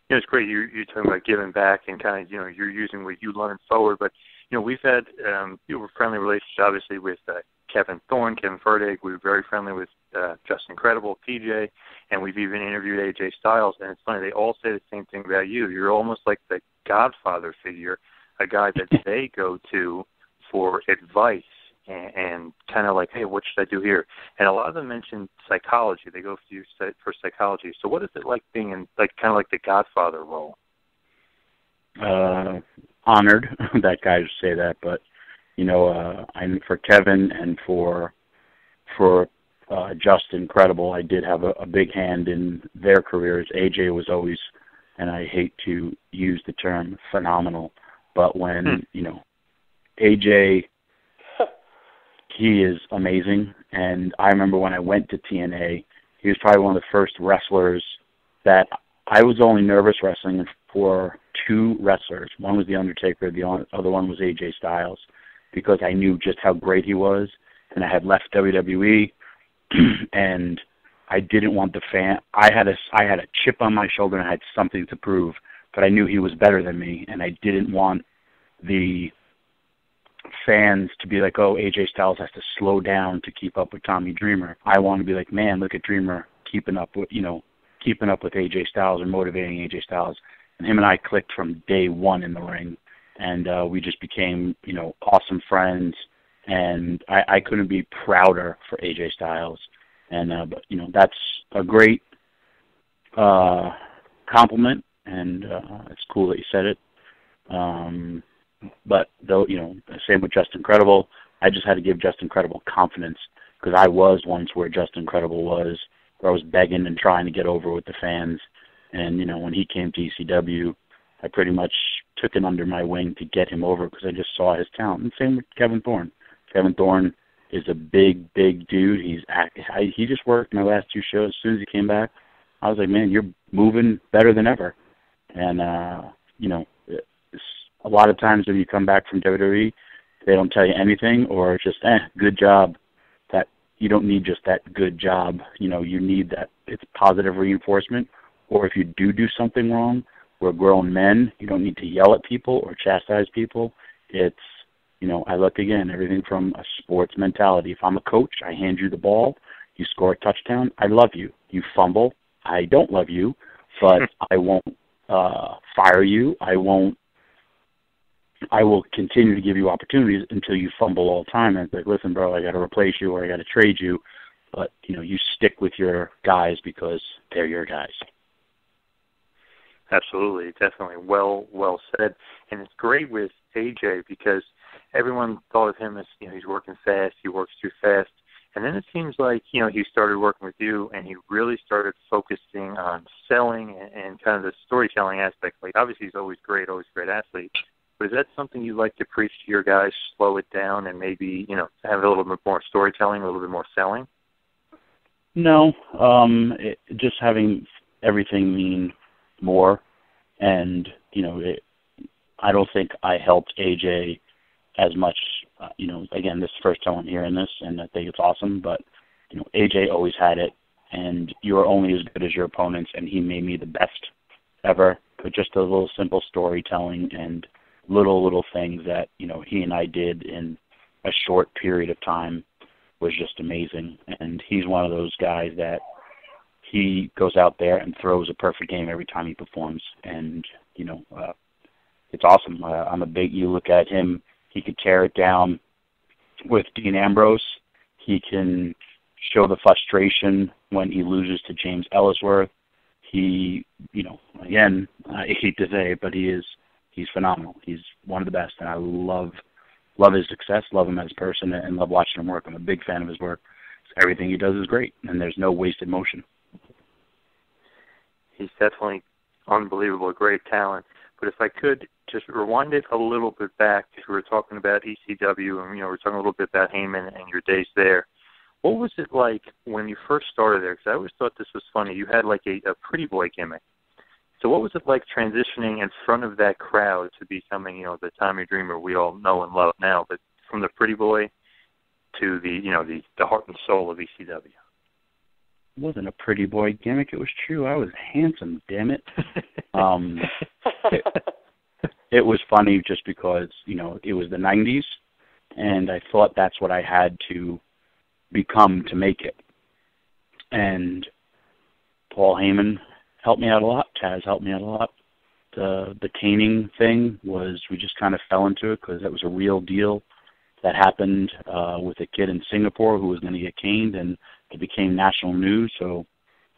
it's great you're talking about giving back and kind of, you're using what you learned forward. But, we've had friendly relationships, obviously, with Kevin Thorne, Kevin Fertig. We were very friendly with Justin Credible, PJ, and we've even interviewed AJ Styles. And it's funny, they all say the same thing about you. You're almost like the godfather figure, a guy that they go to for advice and kind of like, hey, what should I do here? And a lot of them mention psychology. They go to you for psychology. So what is it like being in kind of like the godfather role? Honored that guys say that, but I'm for Kevin and for Justin Credible, I did have a big hand in their careers. AJ was always, and I hate to use the term phenomenal, but when AJ, he is amazing. And I remember when I went to TNA, he was probably one of the first wrestlers that I was only nervous wrestling for two wrestlers. One was The Undertaker, the other one was AJ Styles, because I knew just how great he was. And I had left WWE, and I didn't want the fan. I had a chip on my shoulder, and I had something to prove, but I knew he was better than me, and I didn't want the fans to be like, oh, AJ Styles has to slow down to keep up with Tommy Dreamer. I want to be like, man, look at Dreamer keeping up with AJ Styles and motivating AJ Styles. And him and I clicked from day one in the ring, and we just became, awesome friends. And I couldn't be prouder for AJ Styles. And but that's a great compliment, and it's cool that you said it. But though, same with Justin Credible. I just had to give Justin Credible confidence, because I was once where Justin Credible was, where I was begging and trying to get over with the fans. And when he came to ECW, I pretty much took him under my wing to get him over, because I just saw his talent. And same with Kevin Thorne. Kevin Thorne is a big dude. He just worked my last two shows. As soon as he came back, I was like, man, you're moving better than ever. And a lot of times when you come back from WWE, they don't tell you anything, or just good job. That you don't need just that good job. You need that it's positive reinforcement. Or if you do something wrong, we're grown men. You don't need to yell at people or chastise people. It's I look again, everything from a sports mentality. If I'm a coach, I hand you the ball, you score a touchdown, I love you. You fumble, I don't love you, but I won't fire you. I will continue to give you opportunities until you fumble all the time. And it's like, listen, bro, I got to replace you, or I got to trade you. But, you stick with your guys because they're your guys. Absolutely, definitely. Well said. And it's great with AJ because everyone thought of him as, he's working fast, he works too fast. And then it seems like, he started working with you and he really started focusing on selling and kind of the storytelling aspect. Like, obviously he's always a great athlete. But is that something you like to preach to your guys, slow it down and maybe, have a little bit more storytelling, a little bit more selling? No, just having everything mean more. And, I don't think I helped AJ as much, again, this is the first time I'm hearing this, and I think it's awesome, but, AJ always had it, and you're only as good as your opponents, and he made me the best ever, but just a little simple storytelling and little things that, he and I did in a short period of time was just amazing. And he's one of those guys that he goes out there and throws a perfect game every time he performs. And, it's awesome. You look at him, he could tear it down with Dean Ambrose. He can show the frustration when he loses to James Ellsworth. He, again, I hate to say it, but he's phenomenal. He's one of the best, and I love his success, love him as a person, and love watching him work. I'm a big fan of his work. Everything he does is great, and there's no wasted motion. He's definitely unbelievable, great talent. But if I could just rewind it a little bit back, because we were talking about ECW, and we're talking a little bit about Heyman and your days there. What was it like when you first started there? Because I always thought this was funny. You had like a pretty boy gimmick. So what was it like transitioning in front of that crowd to becoming, the Tommy Dreamer we all know and love now, but from the pretty boy to the heart and soul of ECW? It wasn't a pretty boy gimmick. It was true. I was handsome, damn it. It was funny just because, it was the 90s, and I thought that's what I had to become to make it. And Paul Heyman helped me out a lot. Taz helped me out a lot. The caning thing was, we just kind of fell into it because that was a real deal that happened with a kid in Singapore who was going to get caned, and it became national news. So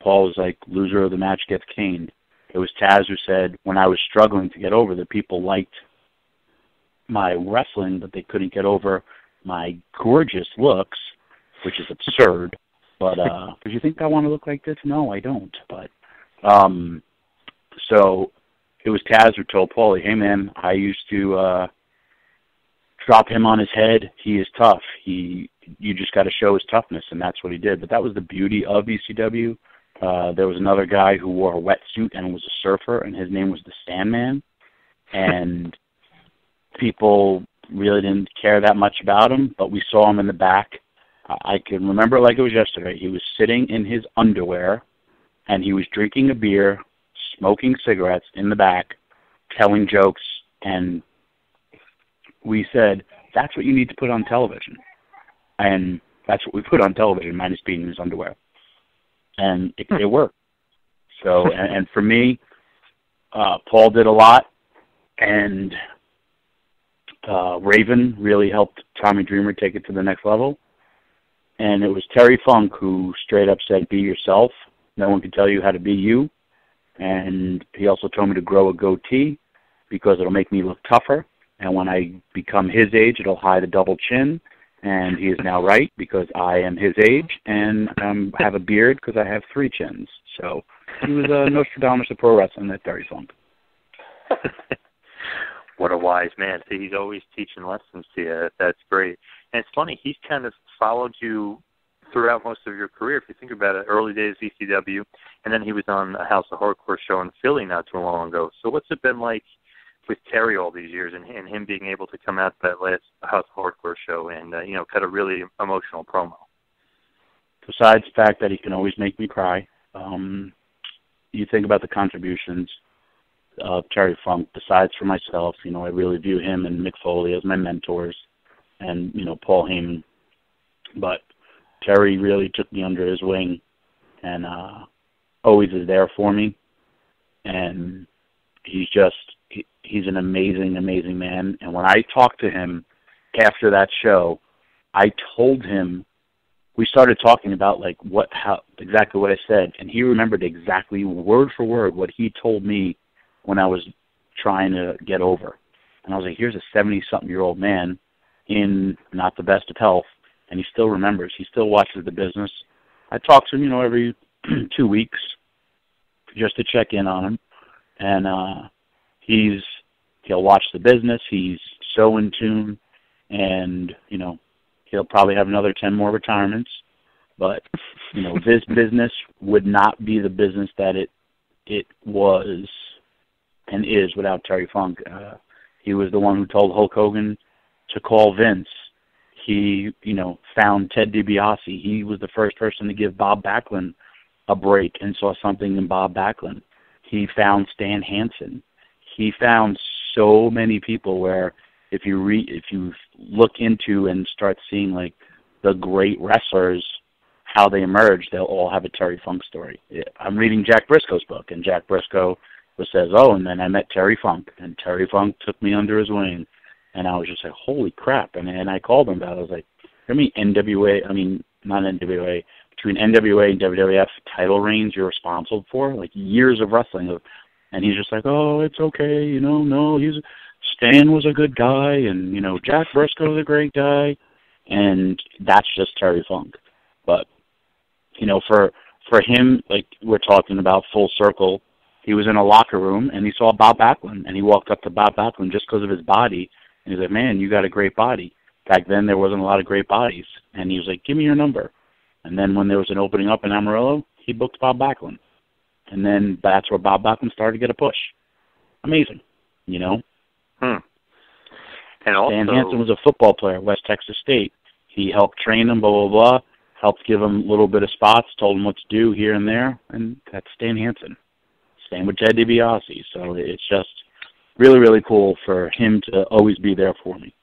Paul was like, loser of the match gets caned. It was Taz who said, when I was struggling to get over, the people liked my wrestling, but they couldn't get over my gorgeous looks, which is absurd. But do you think I want to look like this? No, I don't. But so it was Taz who told Paulie, hey, man, I used to drop him on his head. He is tough. You just got to show his toughness, and that's what he did. But that was the beauty of ECW. There was another guy who wore a wetsuit and was a surfer, and his name was the Sandman. And people really didn't care that much about him, but we saw him in the back. I can remember it like it was yesterday. He was sitting in his underwear, and he was drinking a beer, smoking cigarettes in the back, telling jokes, and we said, that's what you need to put on television. And that's what we put on television, minus being in his underwear. And it worked. So, and for me, Paul did a lot, and Raven really helped Tommy Dreamer take it to the next level. And it was Terry Funk who straight up said, be yourself. No one can tell you how to be you. And he also told me to grow a goatee because it'll make me look tougher. And when I become his age, it'll hide a double chin. And he is now right because I am his age and have a beard because I have 3 chins. So he was a Nostradamus of pro wrestling, that Terry Funk. What a wise man. See, he's always teaching lessons to you. That's great. And it's funny, he's kind of followed you throughout most of your career. If you think about it, early days ECW, and then he was on a House of Hardcore show in Philly not too long ago. So what's it been like with Terry all these years and him being able to come out to that last House of Hardcore show and, cut a really emotional promo? Besides the fact that he can always make me cry, you think about the contributions of Terry Funk, besides for myself, I really view him and Mick Foley as my mentors and, Paul Heyman. But Terry really took me under his wing and always is there for me. And he's an amazing, amazing man. And when I talked to him after that show, I told him, we started talking about exactly what I said, and he remembered exactly word for word what he told me when I was trying to get over. And I was like, here's a 70-something-year-old man in not the best of health, and he still remembers. He still watches the business. I talk to him, every 2 weeks just to check in on him. And he'll watch the business. He's so in tune, and, he'll probably have another 10 more retirements. But, this business would not be the business that it was and is without Terry Funk. He was the one who told Hulk Hogan to call Vince. He, found Ted DiBiase. He was the first person to give Bob Backlund a break and saw something in Bob Backlund. He found Stan Hansen. He found so many people where if you look into and start seeing the great wrestlers, how they emerged, they'll all have a Terry Funk story. I'm reading Jack Briscoe's book, and Jack Briscoe says, and then I met Terry Funk, and Terry Funk took me under his wing. And I was just like, holy crap. And I called him about it. I was like, how many not NWA, between NWA and WWF title reigns you're responsible for? Years of wrestling. And he's just like, oh, it's okay. No, Stan was a good guy. And, Jack Briscoe's a great guy. And that's just Terry Funk. But, for him, we're talking about full circle, he was in a locker room and he saw Bob Backlund. And he walked up to Bob Backlund just because of his body. And he's like, man, you got a great body. Back then, there wasn't a lot of great bodies. And he was like, give me your number. And then when there was an opening up in Amarillo, he booked Bob Backlund. And then that's where Bob Backlund started to get a push. Amazing, And also, Stan Hansen was a football player, West Texas State. He helped train him, blah, blah, blah, helped give him a little bit of spots, told him what to do here and there, and that's Stan Hansen. Same with Ted DiBiase. So it's just really, really cool for him to always be there for me.